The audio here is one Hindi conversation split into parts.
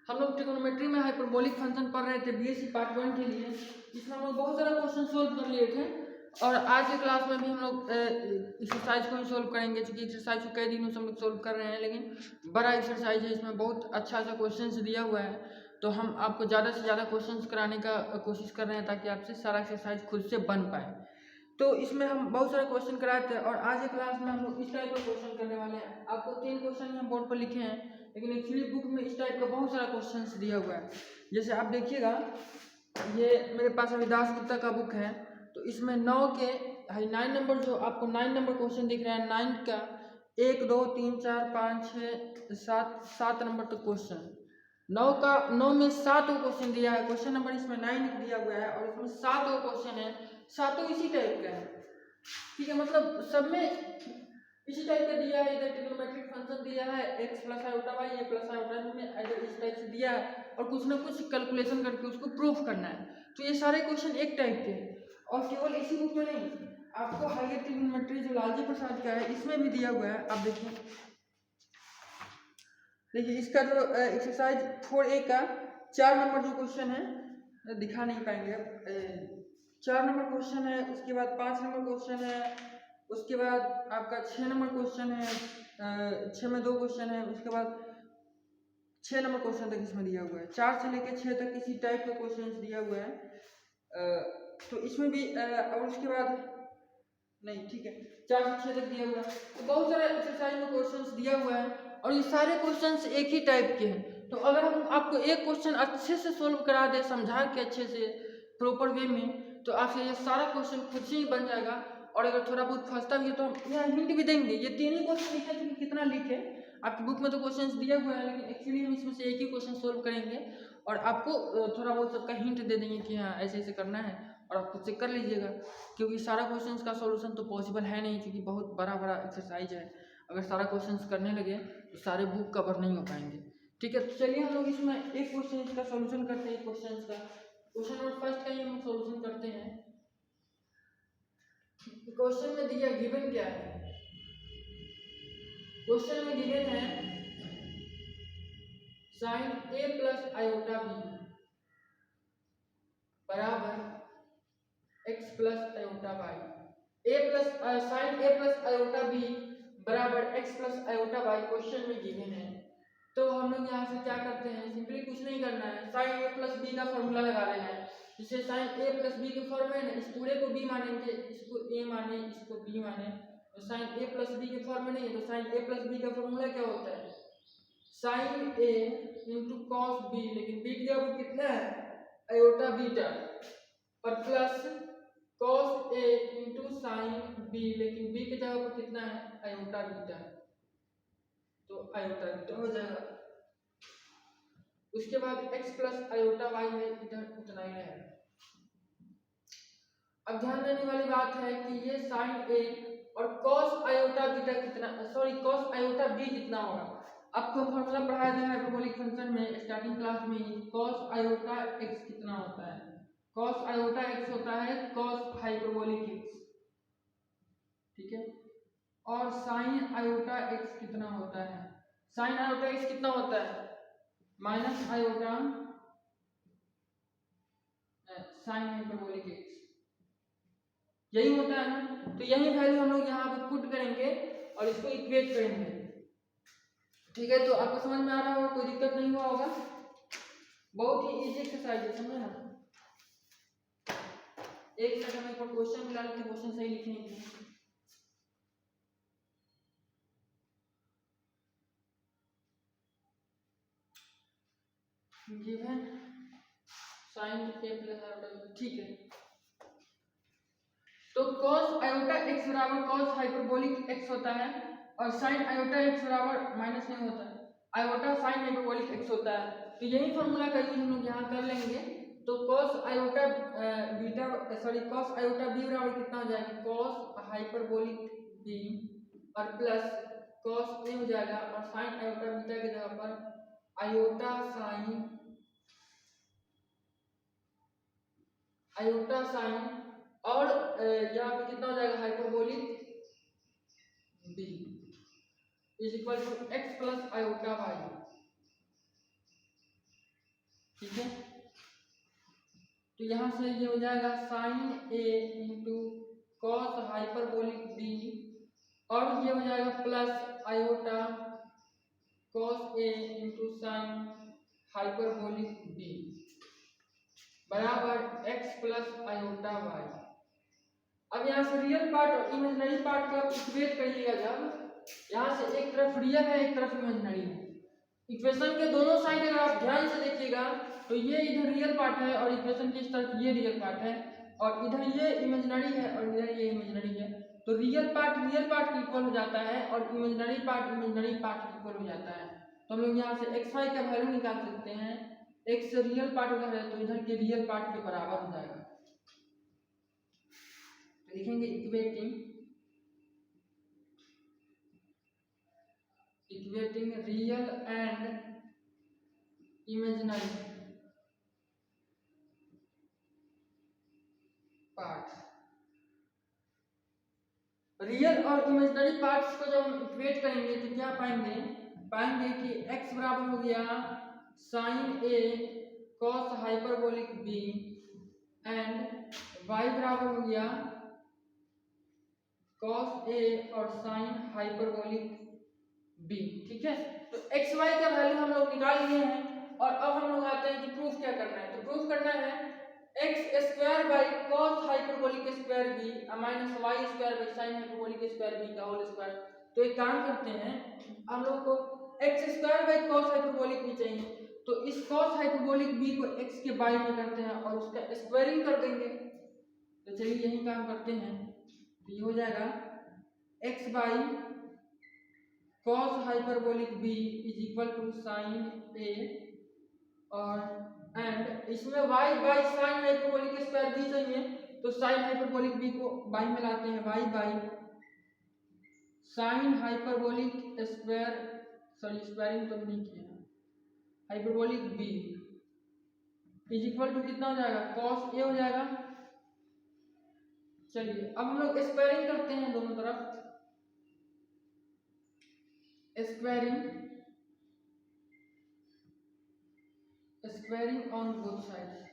हम लोग ट्रिग्नोमेट्री में हाइपरबोलिक फंक्शन पढ़ रहे थे बीएससी पार्ट 1 के लिए। इसमें हम लोग बहुत सारा क्वेश्चन सोल्व कर लिए थे और आज के क्लास में भी हम लोग एक्सरसाइज को ही सोल्व करेंगे। क्योंकि एक्सरसाइज को कई दिनों से हम लोग सोल्व कर रहे हैं, लेकिन बड़ा एक्सरसाइज है, इसमें बहुत अच्छा सा क्वेश्चन दिया हुआ है। तो हम आपको ज़्यादा से ज़्यादा क्वेश्चन कराने का कोशिश कर रहे हैं ताकि आपसे सारा एक्सरसाइज खुद से बन पाए। तो इसमें हम बहुत सारे क्वेश्चन कराते हैं और आज के क्लास में हम लोग इस टाइप का क्वेश्चन करने वाले हैं। आपको 3 क्वेश्चन हम बोर्ड पर लिखे हैं, लेकिन एक्चुअली बुक में इस टाइप का बहुत सारा क्वेश्चन दिया हुआ है। जैसे आप देखिएगा, ये मेरे पास अभी दास गुप्ता का बुक है, तो इसमें 9 के 9 नंबर, जो आपको 9 नंबर क्वेश्चन दिख रहा है, 9 का 1 2 3 4 5 6 7 नंबर तक क्वेश्चन। 9 में 7 क्वेश्चन दिया है, क्वेश्चन नंबर इसमें 9 दिया हुआ है और इसमें 7 क्वेश्चन है, 7 इसी टाइप का है। ठीक है, मतलब सब में इसी टाइप का दिया है। इधर ट्रिग्नोमेट्रिक फंक्शन दिया है, x plus iota y, a plus iota में इधर इस टाइप से दिया है और कुछ ना कुछ कैलकुलेशन करके उसको प्रूफ करना है। तो ये सारे क्वेश्चन एक टाइप के, और केवल इसी बुक में नहीं, आपको हायर ट्रिग्नोमेट्री जो लालजी प्रसाद का है इसमें भी दिया हुआ है। आप देखिए इसका जो एक्सरसाइज 4A का 4 नंबर जो क्वेश्चन है, दिखा नहीं पाएंगे अब। 4 नंबर क्वेश्चन है, उसके बाद 5 नंबर क्वेश्चन है, उसके बाद आपका 6 नंबर क्वेश्चन है, 6 में 2 क्वेश्चन है, उसके बाद 6 नंबर क्वेश्चन तक इसमें दिया हुआ है। 4 से लेकर 6 तक इसी टाइप का क्वेश्चन दिया हुआ है। तो इसमें भी और उसके बाद नहीं, ठीक है, 4 से 6 तक दिया हुआ है। तो बहुत सारे एक्सरसाइज में क्वेश्चन दिया हुआ है और ये सारे क्वेश्चंस एक ही टाइप के हैं। तो अगर हम आपको एक क्वेश्चन अच्छे से सोल्व करा दे, समझा के अच्छे से प्रॉपर वे में, तो आपसे ये सारा क्वेश्चन खुद से ही बन जाएगा। और अगर थोड़ा बहुत फंसता भी है तो हम यहाँ हिंट भी देंगे। ये 3 ही क्वेश्चन लिखे, तो कितना लिखे आपकी बुक में तो क्वेश्चन दिया हुआ है, लेकिन एक्चुअली हम इसमें से एक ही क्वेश्चन सोल्व करेंगे और आपको थोड़ा बहुत सबका हिंट दे देंगे कि हाँ ऐसे ऐसे करना है और आप खुद से कर लीजिएगा। क्योंकि सारा क्वेश्चंस का सॉल्यूशन तो पॉसिबल है नहीं, क्योंकि बहुत बड़ा बड़ा एक्सरसाइज है। अगर सारा क्वेश्चंस करने लगे तो सारे बुक कवर नहीं हो पाएंगे। ठीक है, तो चलिए हम लोग इसमें एक क्वेश्चन इसका सॉल्यूशन करते हैं। क्वेश्चन का क्वेश्चन नंबर फर्स्ट का ही हम सॉल्यूशन करते हैं। क्वेश्चन में दिया गिवन क्या है? क्वेश्चन में गिवन है sin a plus iota b बराबर x plus iota y। sin a plus iota b बराबर x plus iota y question में गिवन है। तो हम लोग यहाँ से क्या करते हैं, सिंपली कुछ नहीं करना है, sin a प्लस b का फॉर्मूला लगा लेना है। जिसे sin a प्लस b के फॉर्म में इस पूरे को b मानेंगे, इसको a माने, इसको b माने, तो sin a प्लस b के फॉर्म में नहीं है। तो sin a प्लस b का फॉर्मूला क्या होता है, sin a into cos b, लेकिन b की जगह कितना है, आयोटा बीटा, और plus cos a into sin b, लेकिन b की जगह पर कितना है, आयोटा बीटा, तो आयोटा बीटा हो जाएगा। उसके बाद x प्लस आयोटा y है, इधर उतना ही है। अब ध्यान देने वाली बात है कि ये sin a और cos आयोटा बीटा कितना, cos आयोटा b कितना होगा। आपको फॉर्मूला पढ़ाया गया है हाइपरबोलिक फंक्शन में स्टार्टिंग क्लास में ही। cos आयोटा x कितना होता है, cos आयोटा x होता है cos हाइपरबोलिक x, ठीक है। और sin आयोटा x कितना होता है, sin आयोटा x कितना होता है, minus iota sin hyperbolic x, यही होता है ना। तो यही वैल्यू हम लोग यहाँ पे पुट करेंगे और इसको इक्वेट करेंगे। ठीक है, तो आपको समझ में आ रहा होगा, कोई दिक्कत नहीं हुआ होगा, बहुत ही इजी एक्सरसाइज है, समझे ना। एक मिनट हमें एक क्वेश्चन मिला लेते, क्वेश्चन सही लिखने के लिए। Given sin a plus iota, ठीक है। तो cos आयोटा x बराबर cos हाइपरबोलिक x होता है और sin आयोटा x बराबर माइनस नहीं होता है, आयोटा sin हाइपरबोलिक x होता है। तो यही फॉर्मूला का यूज हम लोग यहाँ कर लेंगे। तो cos iota beta, cos iota b बराबर कितना हो जाएगा, cos हाइपरबोलिक b और प्लस cos a हो जाएगा, और sin आयोटा बीटा की जगह पर आयोटा sin और यहाँ पे कितना हो जाएगा, hyperbolic b is equal to x plus iota y। ठीक है। तो यहाँ से ये हो जाएगा sine a into cos hyperbolic b, और ये हो जाएगा plus iota cos a into sine hyperbolic b बराबर एक्स प्लस आयोटा वाई। अब यहाँ से रियल पार्ट और इमेजिनरी पार्ट को इक्वेट करिएगा जब, यहाँ से एक तरफ रियल है एक तरफ इमेजिनरी है। इक्वेशन के दोनों साइड अगर आप ध्यान से देखिएगा तो ये इधर रियल पार्ट है और इक्वेशन की इस तरफ ये रियल पार्ट है, और इधर ये इमेजिनरी है और इधर ये इमेजिनरी है। तो रियल पार्ट के इक्वल हो जाता है और इमेजिनरी पार्ट के इक्वल हो जाता है। तो हम लोग यहाँ से एक्स वाई का वैल्यू निकाल सकते हैं। एक्स रियल पार्ट उधर है तो इधर के रियल पार्ट के बराबर हो जाएगा। तो लिखेंगे equating real and imaginary parts. Real और इमेजिनरी पार्ट्स को जब हम इक्वेट करेंगे तो क्या पाएंगे कि x बराबर हो गया sine a cos hyperbolic b and y बराबर हो गया कॉस ए और साइन हाइपरबोलिक बी। ठीक है, तो एक्स वाई का वैल्यू हम लोग निकाल लिए हैं, और अब हम लोग आते हैं कि प्रूफ क्या करना है। तो प्रूफ करना है x square by cos hyperbolic square b minus y square by sine hyperbolic square b का होल स्क्वायर। तो एक काम करते हैं, हम लोग को x square by cos hyperbolic b चाहिए, तो इस कॉस हाइपरबोलिक बी को एक्स के बाई में करते हैं और उसका स्क्वायरिंग कर देंगे। तो चलिए यही काम करते हैं। तो ये हो जाएगा x by cos hyperbolic b is equal to sine a, और एंड इसमें y by sine hyperbolic square b चाहिए, तो साइन हाइपरबोलिक बी को बाई में लाते हैं, y by sine hyperbolic square, sorry squaring तो नहीं किया, hyperbolic b is equal to कितना हो जाएगा cos ए हो जाएगा। चलिए अब हम लोग स्क्वायरिंग करते हैं दोनों तरफ, स्क्वायरिंग ऑन बोथ साइड्स।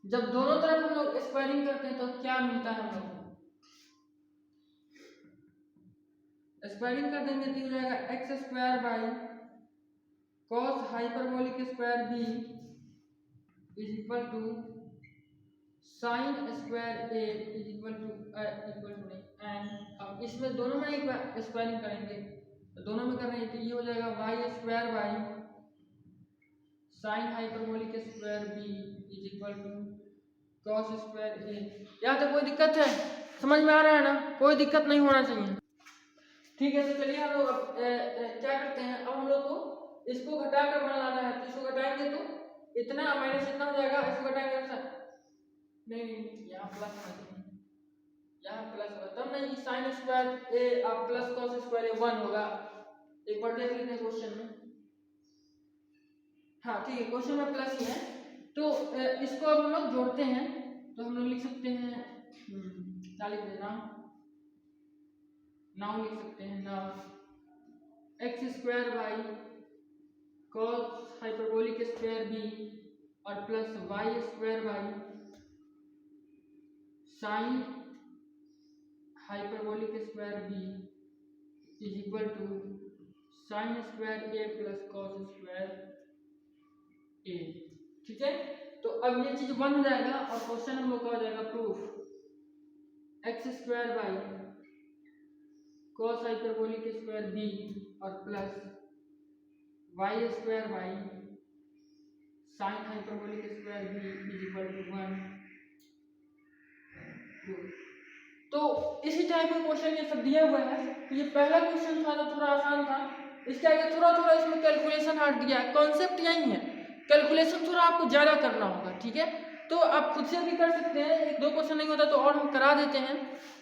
जब दोनों तरफ हम लोग स्क्वायरिंग करते हैं तो क्या मिलता है, हम लोग स्क्वायरिंग कर देंगे तो हो जाएगा x square by cos hyperbolic square b is equal to sine square a is equal to नहीं, एंड अब इसमें दोनों में एक बार स्क्वायरिंग करेंगे, तो दोनों में कर रहे हैं तो ये हो जाएगा y square by sine hyperbolic square b is equal to cos square a. यहाँ तक कोई दिक्कत है, समझ में आ रहा है ना, कोई दिक्कत नहीं होना चाहिए। ठीक है, तो चलिए हम लोग क्या करते हैं, अब हम लोग को इसको घटाकर बनाना है। तो इसको घटाएंगे तो इतना माइनस इतना हो जाएगा, इसको घटाएंगे नहीं यहाँ प्लस होगा, यहाँ प्लस होगा तब नहीं, साइन स्क्वायर ए अब प्लस कॉस स्क्वायर ए 1 होगा। एक बार देख लेते हैं क्वेश्चन में। हाँ ठीक है, क्वेश्चन में प्लस ही है, तो इसको अब हम लोग जोड़ते हैं। तो हम लोग लिख सकते हैं क्या लिख देना, नाउ लिख सकते हैं, now x square by cos hyperbolic square b और plus y square by sine hyperbolic square b is equal to sine square a plus cos square a. ठीक है, तो अब ये चीज 1 हो जाएगा और क्वेश्चन हम लोग का हो जाएगा proof x square by cos hyperbolic square b और plus y square by sine hyperbolic square b is equal to 1 2। तो इसी टाइप का क्वेश्चन ये सब दिया हुआ है। तो ये पहला क्वेश्चन था तो थोड़ा आसान था, इसके आगे थोड़ा थोड़ा इसमें कैलकुलेशन हार्ड दिया है। कॉन्सेप्ट यही है, कैलकुलेशन थोड़ा आपको ज़्यादा करना होगा। ठीक है, तो आप खुद से भी कर सकते हैं, एक दो क्वेश्चन नहीं होता तो और हम करा देते हैं,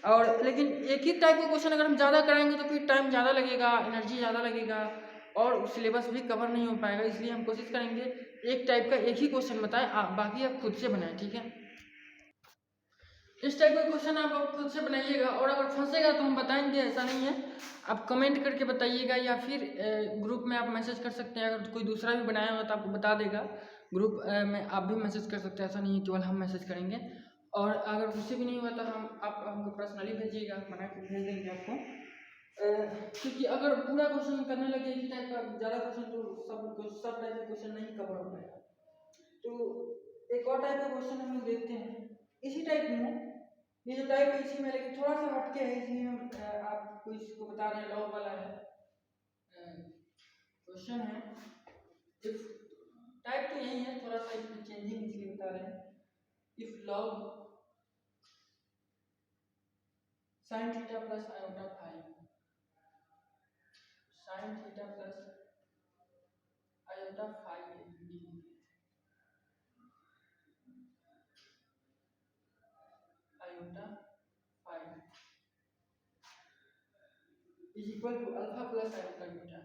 और लेकिन एक ही टाइप का क्वेश्चन अगर हम ज़्यादा कराएंगे तो फिर टाइम ज़्यादा लगेगा, एनर्जी ज़्यादा लगेगा और सिलेबस भी कवर नहीं हो पाएगा। इसलिए हम कोशिश करेंगे एक टाइप का एक ही क्वेश्चन बताएं, बाकी आप खुद से बनाएं। ठीक है, इस टाइप का क्वेश्चन आप खुद से बनाइएगा, और अगर फंसेगा तो हम बताएंगे, ऐसा नहीं है। आप कमेंट करके बताइएगा, या फिर ग्रुप में आप मैसेज कर सकते हैं। अगर कोई दूसरा भी बनाया होगा तो आपको बता देगा। ग्रुप में आप भी मैसेज कर सकते हैं, ऐसा नहीं है केवल हम मैसेज करेंगे। और अगर उससे भी नहीं हुआ तो आप हमको पर्सनली भेजिएगा, बना के भेज देंगे आपको। क्योंकि अगर पूरा क्वेश्चन करने लगे इसी टाइप का ज़्यादा क्वेश्चन तो सब टाइप के क्वेश्चन नहीं कवर हो पाएगा। तो एक और टाइप का क्वेश्चन हम लोग देखते हैं, इसी टाइप में है। ये जो टाइप है इसी में, लेकिन थोड़ा सा हटके है, इसलिए हम आपको इसको बता रहे हैं। लॉग वाला है क्वेश्चन है। इफ टाइप तो यही है, थोड़ा सा इसमें चेंजिंग इसलिए बता रहे हैं। If log sin theta plus iota phi, sin theta plus iota phi iota phi is equal to alpha plus iota beta.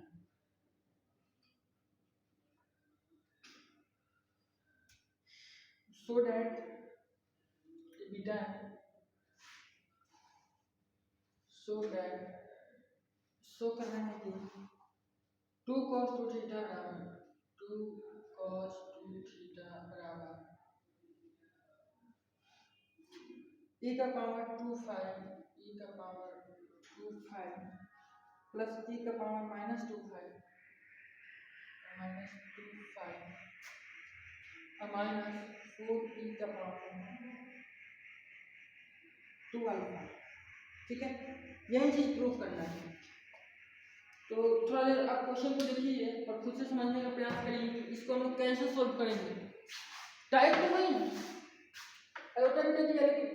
So that beta है, सो करना है कि 2 cos 2 थीटा बराबर 2 cos 2 थीटा बराबर e का पावर 2 फाई, e का पावर 2 फाई प्लस e का पावर माइनस 2 फाई और माइनस 4 e का पावर 2 अल्फा। ठीक है, यही चीज प्रूफ करना है। तो थोड़ा देर आप क्वेश्चन को देखिए और खुद से समझने का प्रयास करिए कि इसको हम लोग कैसे सोल्व करेंगे। टाइप तो वही है, लेकिन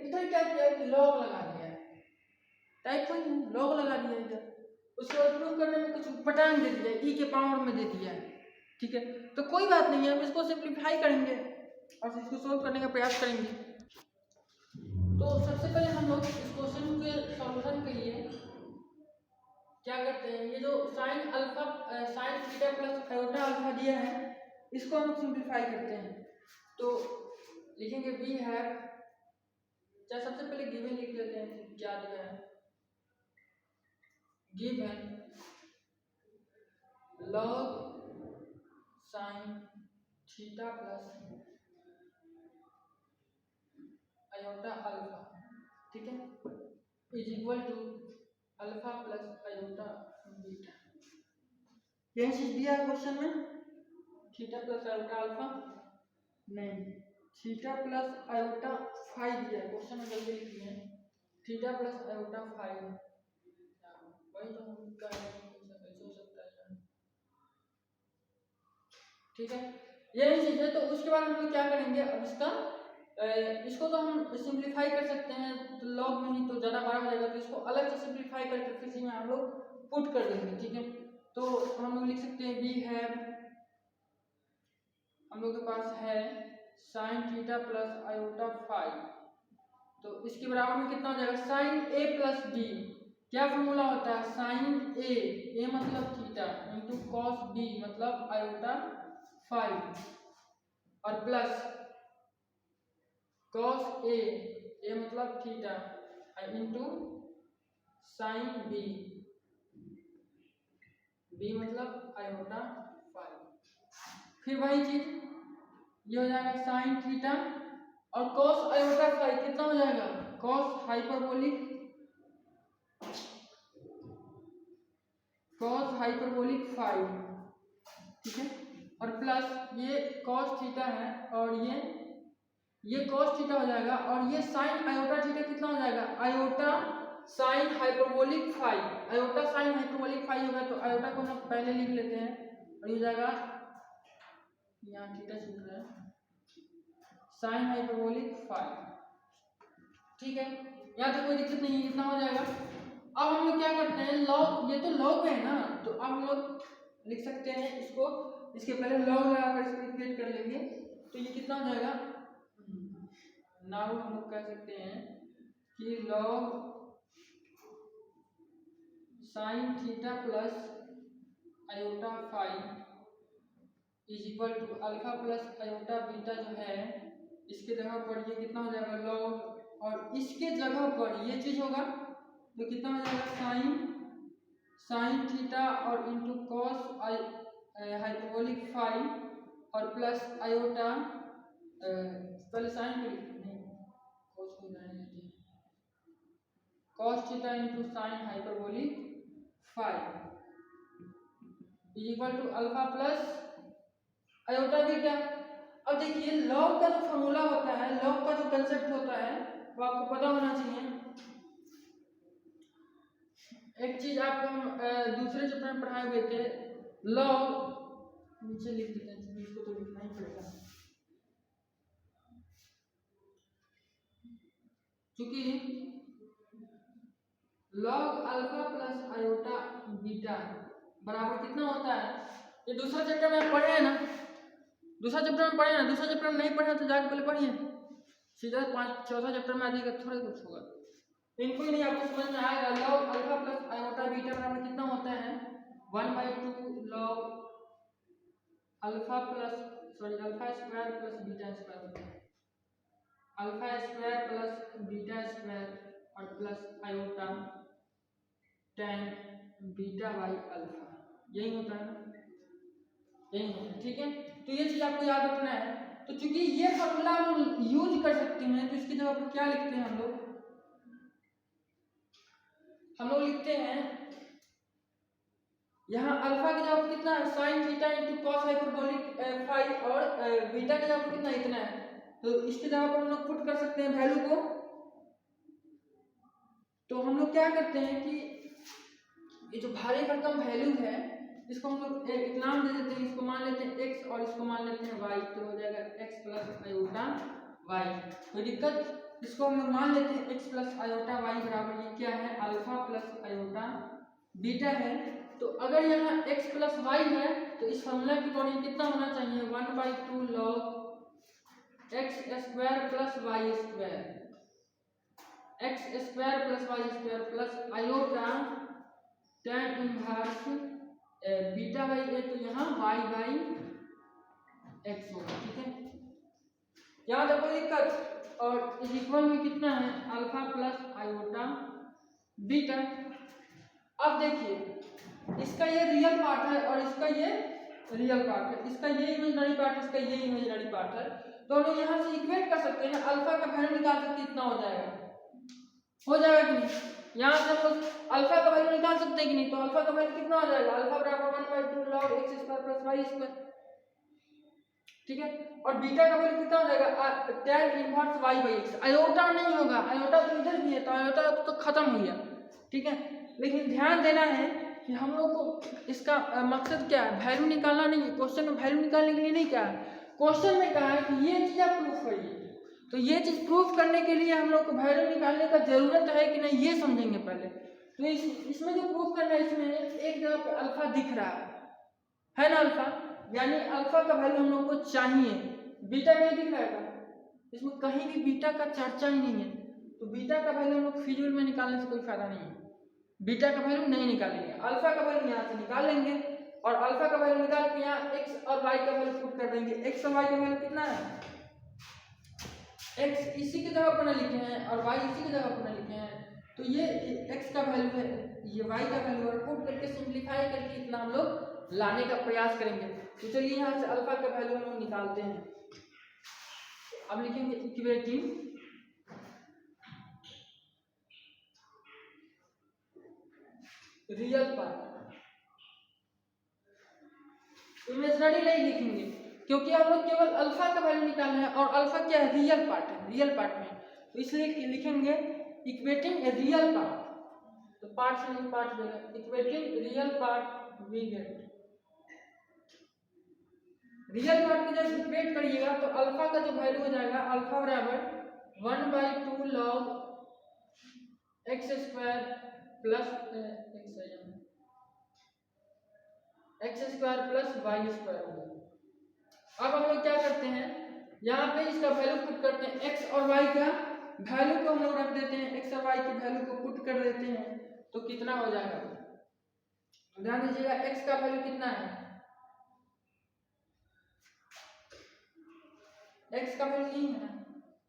इधर क्या किया है कि लॉग लगा दिया है। टाइप वही है, लॉग लगा दिया इधर। उसके बाद प्रूफ करने में कुछ पटांग दे दिया, ई के पावर में दे दिया है। ठीक है, तो कोई बात नहीं है, हम इसको सिंप्लीफाई करेंगे और इसको सोल्व करने का प्रयास करेंगे। तो सबसे पहले हम लोग इस क्वेश्चन के सॉल्यूशन के लिए क्या करते हैं, ये जो sine alpha sign theta plus iota alpha दिया है, इसको हम सिंप्लीफाई करते हैं। तो लिखेंगे वी हैव, चाहे सबसे पहले गिवन लिख लेते हैं, क्या दिया है। Given log sine theta plus iota alpha, ठीक है, is equal to alpha plus iota beta. यही चीज दिया है क्वेश्चन में, थीटा प्लस आयोटा अल्फा नहीं, थीटा प्लस आयोटा फाई दिया है क्वेश्चन में, जल्दी लिख लिए थीटा प्लस आयोटा फाई, वही तो हम कह रहे हैं कैसे हो सकता है। ठीक है, यही चीज है। तो उसके बाद हम लोग क्या करेंगे, अब इसको तो हम सिंप्लीफाई कर सकते हैं, तो लॉग में ही तो ज़्यादा बड़ा हो जाएगा, तो इसको अलग से सिंप्लीफाई करके फिर से हम लोग पुट कर देंगे। ठीक है, तो हम लोग लिख सकते हैं वी हैव, हम लोग के पास है sine theta plus iota phi, तो इसके बराबर में कितना हो जाएगा, साइन ए प्लस बी। क्या फॉर्मूला होता है, साइन ए मतलब थीटा इंटू कॉस बी मतलब आयोटा फाई, और प्लस कॉस ए मतलब थीटा इंटू साइन बी मतलब आयोटा फाई। फिर वही चीज ये हो जाएगा साइन थीटा और कॉस आयोटा फाई कितना हो जाएगा, कॉस हाइपरबोलिक फाई, ठीक है, और प्लस ये कॉस थीटा है और ये कॉस थीटा हो जाएगा, और ये साइन आयोटा थीटा कितना हो जाएगा, iota sine hyperbolic phi. Iota sine hyperbolic phi होगा तो आयोटा को हम पहले लिख लेते हैं, और ये हो जाएगा, यहाँ थीटा छूट रहा है, साइन हाइपरबोलिक फाई। ठीक है, यहाँ तक कोई दिक्कत नहीं है, इतना हो जाएगा। अब हम लोग क्या करते हैं, लॉग, ये तो लॉग में है ना, तो अब हम लोग लिख सकते हैं इसको, इसके पहले लॉग लगाकर इसको इक्वेट कर लेंगे, तो ये कितना हो जाएगा, नाउ हम लोग कह सकते हैं कि log sine theta plus iota phi is equal to alpha plus iota beta जो है, इसके जगह पर ये कितना हो जाएगा, लॉग और इसके जगह पर ये चीज होगा तो कितना हो जाएगा साइन थीटा और इंटू कॉस हाइपरबोलिक फाई और प्लस आयोटा, पहले साइन को लिखते हैं, कॉस को रहने देते हैं, cos theta into sine hyperbolic phi equal to alpha plus iota beta. अब देखिए लॉग का जो फॉर्मूला होता है, लॉग का जो कंसेप्ट होता है वो आपको पता होना चाहिए। एक चीज आपको हम दूसरे चैप्टर में पढ़ाए हुए थे, लॉग नीचे लिख देते हैं, इसको तो लिखना ही पड़ेगा क्योंकि log alpha plus iota beta बराबर कितना होता है, ये दूसरा चैप्टर में पढ़े हैं ना, दूसरा चैप्टर में नहीं पढ़े तो जाके पहले पढ़िए, सीधा चौथा चैप्टर में आ जाएगा, थोड़ा कुछ होगा इनको ही नहीं आपको समझ में आएगा। Log alpha plus iota beta बराबर कितना होता है 1/2 log alpha square plus beta square होता है, alpha square plus beta square और plus iota tan beta by alpha, यही होता है ना, यही होता है, ठीक है। तो ये चीज आपको याद रखना है। तो चूंकि ये फॉर्मूला हम यूज कर सकते हैं तो इसकी जगह पर क्या लिखते हैं हम लोग लिखते हैं यहाँ अल्फा की जगह पर कितना है sine theta into cos hyperbolic phi और बीटा की जगह पर कितना इतना है, तो इसकी जगह पर हम लोग पुट कर सकते हैं वैल्यू को। तो हम लोग क्या करते हैं कि ये जो भारी भरकम वैल्यू है इसको हम लोग एक नाम दे देते हैं, इसको मान लेते हैं x और इसको मान लेते हैं y, तो हो जाएगा x प्लस आयोटा y, कोई दिक्कत। इसको हम लोग मान लेते हैं x प्लस आयोटा y बराबर ये क्या है अल्फा प्लस आयोटा बीटा है। तो अगर यहाँ x प्लस y है तो इस फॉर्मूला के अकॉर्डिंग कितना होना चाहिए 1/2 log x square plus y square, x square plus y square plus iota tan inverse beta by a, तो यहाँ y बाई x होगा, ठीक है। यहाँ तक कोई दिक्कत, और इस इक्वल में कितना है अल्फा प्लस आयोटा बीटा। अब देखिए इसका ये रियल पार्ट है और इसका ये रियल पार्ट है, इसका ये इमेजिनरी पार्ट है, इसका ये इमेजिनरी पार्ट है, तो हम लोग यहाँ से इक्वेट कर सकते हैं, अल्फा का वैल्यू निकाल सकते हैं, इतना हो जाएगा कि नहीं। यहाँ से हम लोग अल्फा का वैल्यू निकाल सकते हैं कि नहीं, तो अल्फा का वैल्यू कितना हो जाएगा अल्फा बराबर 1/2 log x square plus y square, ठीक है। और बीटा का वैल्यू कितना हो जाएगा tan inverse y by x, iota नहीं होगा, आयोटा तो इधर भी है तो आयोटा तो खत्म हो गया, ठीक है। लेकिन ध्यान देना है कि हम लोग को इसका मकसद क्या है, वैल्यू निकालना नहीं है, क्वेश्चन में वैल्यू निकालने के लिए नहीं कहा है, क्वेश्चन में कहा है कि ये चीज आप प्रूफ करिए। तो ये चीज प्रूफ करने के लिए हम लोग को वैल्यू निकालने का जरूरत है कि नहीं ये समझेंगे पहले। तो इसमें जो प्रूफ करना है, इसमें एक जगह पे अल्फा दिख रहा है ना अल्फा, यानी अल्फा का वैल्यू हम लोग को चाहिए, बीटा नहीं दिख रहा है, इसमें कहीं भी बीटा का चर्चा ही नहीं है, तो बीटा का वैल्यू हम लोग फिजूल में निकालने से कोई फायदा नहीं है, बीटा का वैल्यू नहीं निकालेंगे, अल्फा का वैल्यू यहाँ से निकाल लेंगे और अल्फा का वैल्यू निकाल के यहाँ x और y का वैल्यू पुट कर देंगे। x और y का वैल्यू कितना है, x इसी की जगह पर लिखे हैं और y इसी की जगह पर लिखे हैं, तो ये x का वैल्यू है, ये y का वैल्यू है, पुट करके सिंपलीफाई करके इतना हम लोग लाने का प्रयास करेंगे। तो चलिए यहाँ से अल्फा का वैल्यू हम लोग निकालते हैं। अब लिखेंगे इक्वेटिव रियल पार्ट, इमेजिनरी नहीं लिखेंगे क्योंकि हम लोग केवल अल्फा का वैल्यू निकालना है और अल्फा क्या है रियल पार्ट है, रियल पार्ट में, तो इसलिए लिखेंगे इक्वेटिंग ए रियल पार्ट, तो पार्ट से नहीं पार्ट देगा, equating real part we get, real part को जब इक्वेट करिएगा तो अल्फा का जो वैल्यू हो जाएगा अल्फा बराबर 1/2 log x square plus x square plus y square होगा। अब हम लोग क्या करते हैं, यहाँ पे इसका वैल्यू पुट करते हैं, x और y का वैल्यू को हम लोग रख देते हैं, x और y के वैल्यू को पुट कर देते हैं, तो कितना हो जाएगा, ध्यान दीजिएगा x का वैल्यू कितना है, x का वैल्यू नहीं है,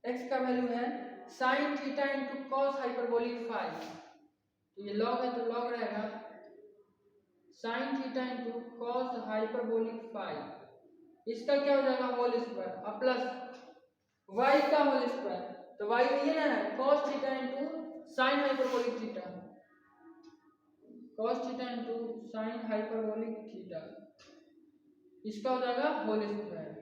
x का वैल्यू है sine theta into cos hyperbolic phi, तो ये लॉग है तो लॉग रहेगा sine theta into cos hyperbolic phi, इसका क्या हो जाएगा होल स्क्वायर और प्लस वाई का होल स्क्वायर, तो वाई ये ना है cos theta into sine hyperbolic theta, cos theta into sine hyperbolic theta, इसका हो जाएगा होल स्क्वायर।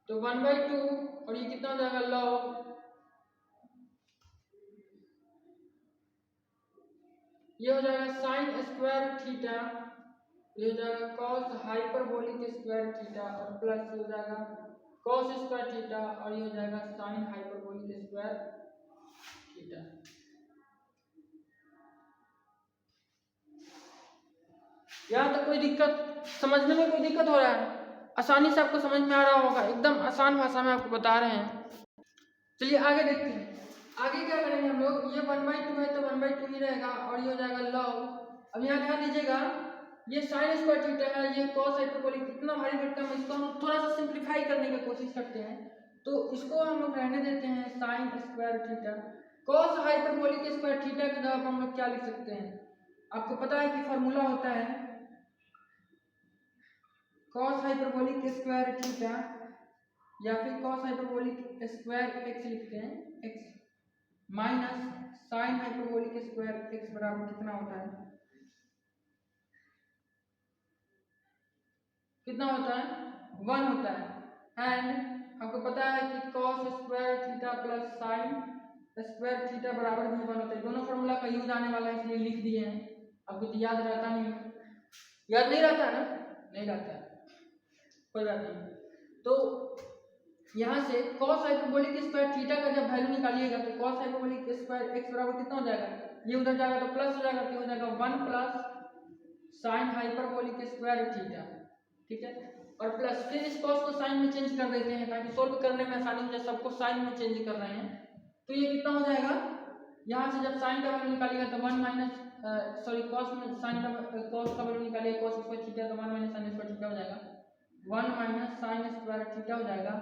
तो 1/2 और ये कितना हो जाएगा लॉग, ये हो जाएगा साइन स्क्वायर थीटा, ये हो जाएगा कॉस हाइपरबोलिक स्क्वायर थीटा और प्लस हो जाएगा कॉस स्क्वायर थीटा और ये हो जाएगा साइन हाइपरबोलिक स्क्वायर थीटा। यहाँ तक कोई दिक्कत, समझने में कोई दिक्कत हो रहा है? आसानी से आपको समझ में आ रहा होगा, एकदम आसान भाषा में आपको बता रहे हैं। चलिए आगे देखते हैं, आगे क्या करेंगे हम लोग, ये 1/2 है तो 1/2 ही रहेगा और ये हो जाएगा लॉग। अब यहाँ ध्यान दीजिएगा, ये साइन स्क्वायर थीटा है, ये कॉस हाइपरबोलिक, इतना भारी भरकम, इसको हम थोड़ा सा सिंप्लीफाई करने की कोशिश करते हैं, तो इसको हम लोग रहने देते हैं sign square theta. Cos hyperbolic square theta की जगह हम लोग क्या लिख सकते हैं, आपको पता है कि फॉर्मूला होता है कॉस हाइपरबोलिक स्क्वायर थीटा या फिर कॉस हाइपरबोलिक स्क्वायर एक्स लिखते हैं, x minus sign hyperbolic square x बराबर कितना होता है, कितना होता है 1 होता है। एंड आपको पता है कि cos square theta plus sign square theta बराबर भी 1 होता है। दोनों फॉर्मूला का यूज आने वाला है इसलिए लिख दिए हैं, आपको तो याद रहता नहीं, याद नहीं रहता ना, नहीं रहता है, कोई बात नहीं। तो यहाँ से cos हाइपरबोलिक स्क्वायर थीटा का जब वैल्यू निकालिएगा तो cos हाइपरबोलिक स्क्वायर x बराबर कितना हो जाएगा, ये उधर जाएगा तो प्लस हो जाएगा, तो हो जाएगा 1 plus sine hyperbolic square theta, ठीक है, और प्लस फिर इस cos को साइन में चेंज कर देते हैं ताकि सोल्व करने में आसानी हो जाए, सबको साइन में चेंज कर रहे हैं, तो ये कितना हो जाएगा, यहाँ से जब साइन का वैल्यू निकालिएगा तो 1 माइनस cos में साइन का cos का वैल्यू निकालिएगा cos स्क्वायर थीटा तो 1 माइनस साइन स्क्वायर थीटा हो जाएगा, 1 माइनस साइन स्क्वायर थीटा हो जाएगा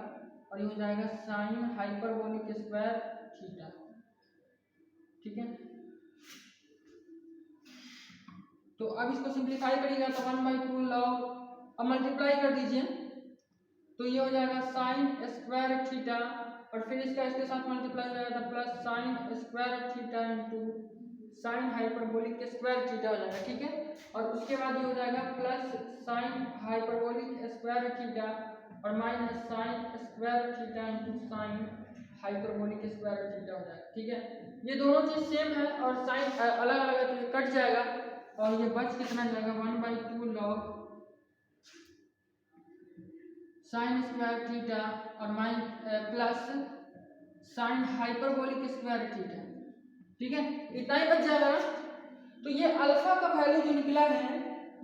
और ये हो जाएगा साइन हाइपरबोलिक स्क्वायर थीटा, ठीक है। तो अब इसको सिंप्लीफाई करिएगा तो 1/2 लॉग, अब मल्टीप्लाई कर दीजिए तो ये हो जाएगा साइन स्क्वायर थीटा और फिर इसका इसके साथ मल्टीप्लाई हो जाएगा तो plus sign square theta into sine hyperbolic square theta हो जाएगा, ठीक है, और उसके बाद ये हो जाएगा plus sine hyperbolic square theta और minus sine square theta into sine hyperbolic square theta हो जाएगा, ठीक है। ये दोनों चीज सेम है और साइन अलग अलग है तो ये कट जाएगा और ये बच कितना जाएगा 1/2 लॉग साइन स्क्वायर थीटा और mine plus sine hyperbolic square theta, ठीक है, इतना ही बच जाएगा। तो ये अल्फा का वैल्यू जो निकला है,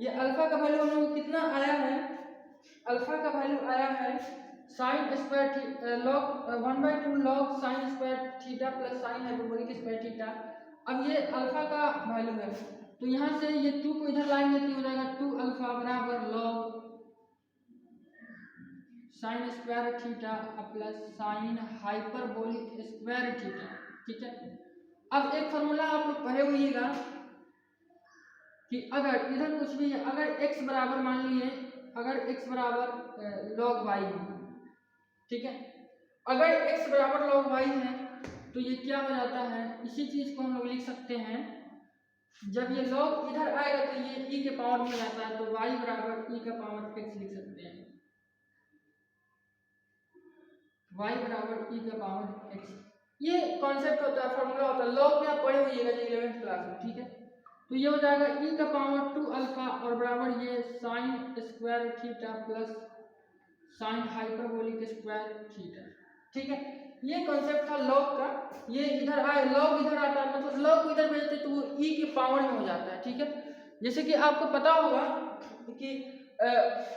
ये अल्फा का वैल्यू हम लोग कितना आया है, अल्फा का वैल्यू आया है sine square log 1/2 log sign square theta plus sine hyperbolic square theta. अब ये अल्फा का वैल्यू है तो यहाँ से ये 2 को इधर लाएंगे तो हो जाएगा 2 अल्फा बराबर log sign square theta plus sine hyperbolic square theta, ठीक है। अब एक फॉर्मूला आप लोग पढ़े होइएगा कि अगर इधर कुछ भी है, अगर x बराबर मान लिए, अगर x बराबर log y है, ठीक है, अगर x बराबर log y है तो ये क्या हो जाता है, इसी चीज को हम लोग लिख सकते हैं, जब ये log इधर आएगा तो ये e के पावर में जाता है तो y बराबर e का पावर x लिख सकते हैं, y बराबर e का पावर x, ये कॉन्सेप्ट होता है, फॉर्मूला होता है, log में आप पढ़े होइएगा 11th क्लास में, ठीक है। तो ये हो जाएगा e का पावर 2 अल्फा और बराबर ये sign square theta plus sine hyperbolic square theta, ठीक है। ये कॉन्सेप्ट था लॉग का, ये इधर आए लॉग इधर आता है मतलब लॉग को इधर भेजते तो वो e के पावर में हो जाता है, ठीक है। जैसे कि आपको पता होगा कि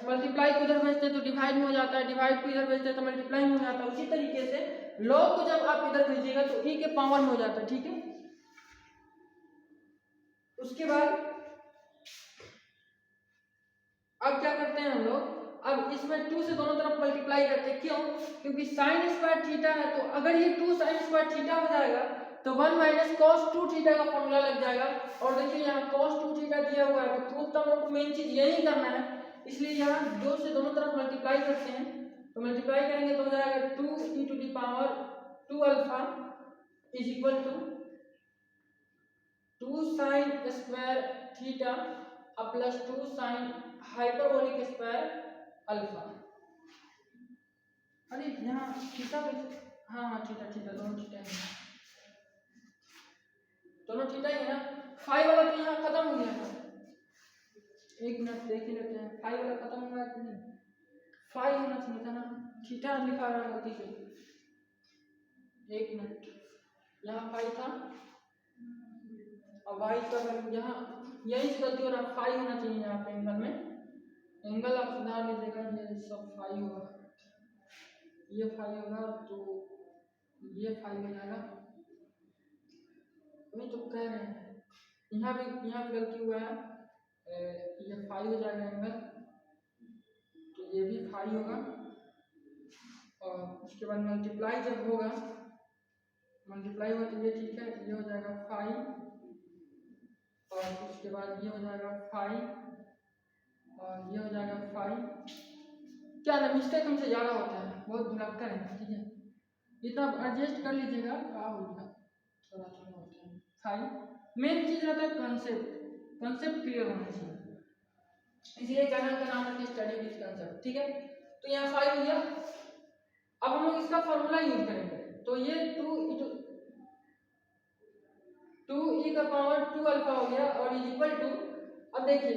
मल्टीप्लाई को इधर भेजते तो डिवाइड में हो जाता है, डिवाइड को इधर भेजते तो मल्टीप्लाई में हो जाता है, उसी तरीके से लॉग को जब आप इधर भेजिएगा तो e के पावर में हो जाता है, ठीक है। उसके बाद अब क्या करते हैं हम लोग, अब इस इसमें 2 से दोनों तरफ मल्टीप्लाई करते हैं। क्यों? क्योंकि साइन स्क्वायर थीटा है, तो अगर ये 2 साइन स्क्वायर थीटा हो जाएगा तो 1 माइनस कॉस 2 थीटा का फॉर्मूला लग जाएगा। और देखिए यहाँ कॉस 2 थीटा दिया हुआ है, तो प्रूफ तो हम लोग को मेन चीज यही करना है, इसलिए यहाँ 2 से दोनों तरफ मल्टीप्लाई करते हैं। तो मल्टीप्लाई करेंगे तो हो जाएगा 2 e to the power 2 alpha is equal to 2 sine square theta plus 2 sine hyperbolic square alpha. अरे यहाँ थीटा हाँ थीटा दोनों थीटा है, दोनों थीटा ही है ना। फाई वाला तो यहाँ खत्म हो गया था, एक मिनट देख ही लेते हैं फाई वाला खत्म हुआ है कि नहीं। फाई होना चाहिए था ना, थीटा लिखा रहा है गलती से, एक मिनट। यहाँ फाई था और वाई का यहाँ यही से गलती हो रहा है, फाई होना चाहिए यहाँ पे एंगल में। एंगल आप सुधार लीजिएगा, ये सब फाई होगा, ये फाई होगा तो ये फाई हो जाएगा। वही तो कह रहे हैं, यहाँ भी गलती हुआ है, ये फाई हो जाएगा एंगल, तो ये भी फाई होगा। और उसके बाद मल्टीप्लाई जब होगा, मल्टीप्लाई हुआ तो ये ठीक है, ये हो जाएगा फाई, और उसके बाद ये हो जाएगा फाई, और ये हो जाएगा फाई। क्या ना मिस्टेक हमसे ज़्यादा होता है, बहुत भुलक्कड़ है, ठीक है, इतना एडजस्ट कर लीजिएगा। क्या होगा थोड़ा होता है फाई। मेन चीज़ रहता है कंसेप्ट क्लियर होना चाहिए, इसलिए चैनल का नाम है स्टडी विद कंसेप्ट, ठीक है। तो यहाँ फाई हो गया। अब हम लोग इसका फॉर्मूला यूज करेंगे, तो ये 2 e का पावर 2 अल्फा हो गया और इज इक्वल टू, अब देखिए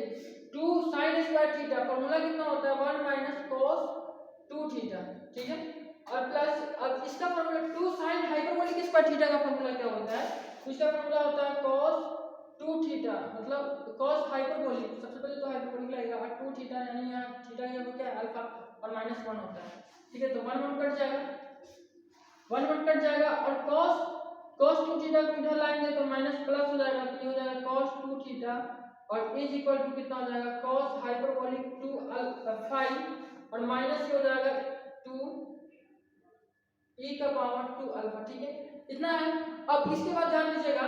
2 साइन स्क्वायर थीटा, फॉर्मूला कितना होता है 1 माइनस कॉस 2 थीटा, ठीक है। और प्लस अब इसका formula 2 sine hyperbolic square theta का फॉर्मूला क्या होता है, इसका फॉर्मूला होता है cos 2 थीटा, मतलब cos हाइपरबोलिक, सबसे पहले तो हाइपरबोलिक लगेगा, और 2 थीटा यानी यहाँ थीटा ये हो क्या है अल्फा, और -1 होता है, ठीक है। तो 1 1 कट जाएगा, 1 1 कट जाएगा, और cos 2 थीटा को इधर लाएंगे तो माइनस प्लस हो जाएगा, तो ये हो जाएगा cos 2 थीटा और इज इक्वल टू कितना हो जाएगा cos हाइपरबोलिक 2 अल्फा, और माइनस ये हो जाएगा 2 e का पावर 2 अल्फा, ठीक है, इतना है। अब इसके बाद ध्यान दीजिएगा,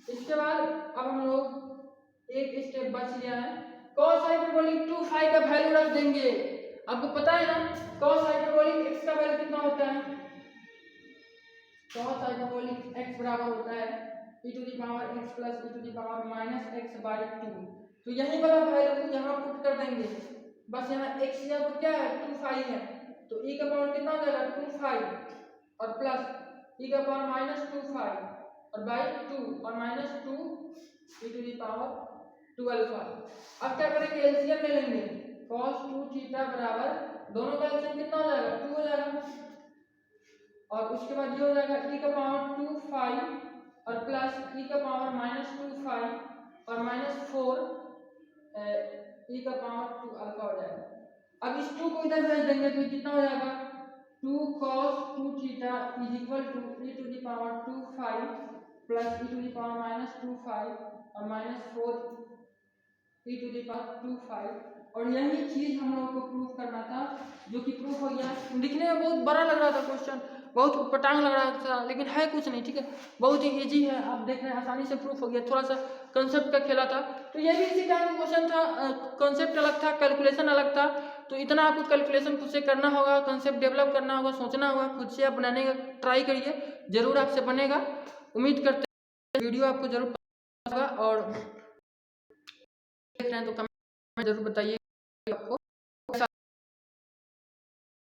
इसके बाद अब हम लोग एक स्टेप बच गया है, cos हाइपरबोलिक 2 फाई का वैल्यू रख देंगे। आपको पता है ना cos हाइपरबोलिक x का वैल्यू कितना होता है, cos हाइपरबोलिक x बराबर होता है e to the power x plus e to the power minus x by 2। तो यही वाला वैल्यू यहाँ पुट कर देंगे, बस यहाँ x यहाँ पर क्या है 2 फाई है, तो e का पावर कितना हो जाएगा 2 फाई और प्लस e का पावर माइनस 2 फाई और बाई 2 और minus 2 e to the power 2 alpha. अब क्या करेंगे एलसीएम ले लेंगे, cos 2 थीटा बराबर दोनों का एलसीएम कितना हो जाएगा 2 हो जाएगा, और उसके बाद ये हो जाएगा e का पावर 2 फाई और प्लस e का पावर माइनस 2 फाई और माइनस 4 e का पावर 2 अल्फा हो जाएगा। अब इस 2 को इधर भेज देंगे तो कितना हो जाएगा 2 cos 2 theta is equal to e to the power 2 phi plus e to the power minus 2 phi और minus 4 e to the power 2 phi. और यही चीज हम लोग को प्रूफ करना था, जो कि प्रूफ हो गया। दिखने में बहुत बड़ा लग रहा था क्वेश्चन, बहुत पटांग लग रहा था, लेकिन है कुछ नहीं, ठीक है, बहुत ही इजी है, आप देख रहे हैं आसानी से प्रूफ हो गया। थोड़ा सा कंसेप्ट का खेला था, तो ये भी इसी टाइप का क्वेश्चन था, कंसेप्ट अलग था, कैलकुलेशन अलग था, तो इतना आपको कैलकुलेशन खुद से करना होगा, कंसेप्ट डेवलप करना होगा, सोचना होगा, खुद से आप बनाने का ट्राई करिए, जरूर आपसे बनेगा। उम्मीद करते हैं वीडियो आपको जरूर पसंद होगा, और देख रहे हैं तो कमेंट में जरूर बताइए आपको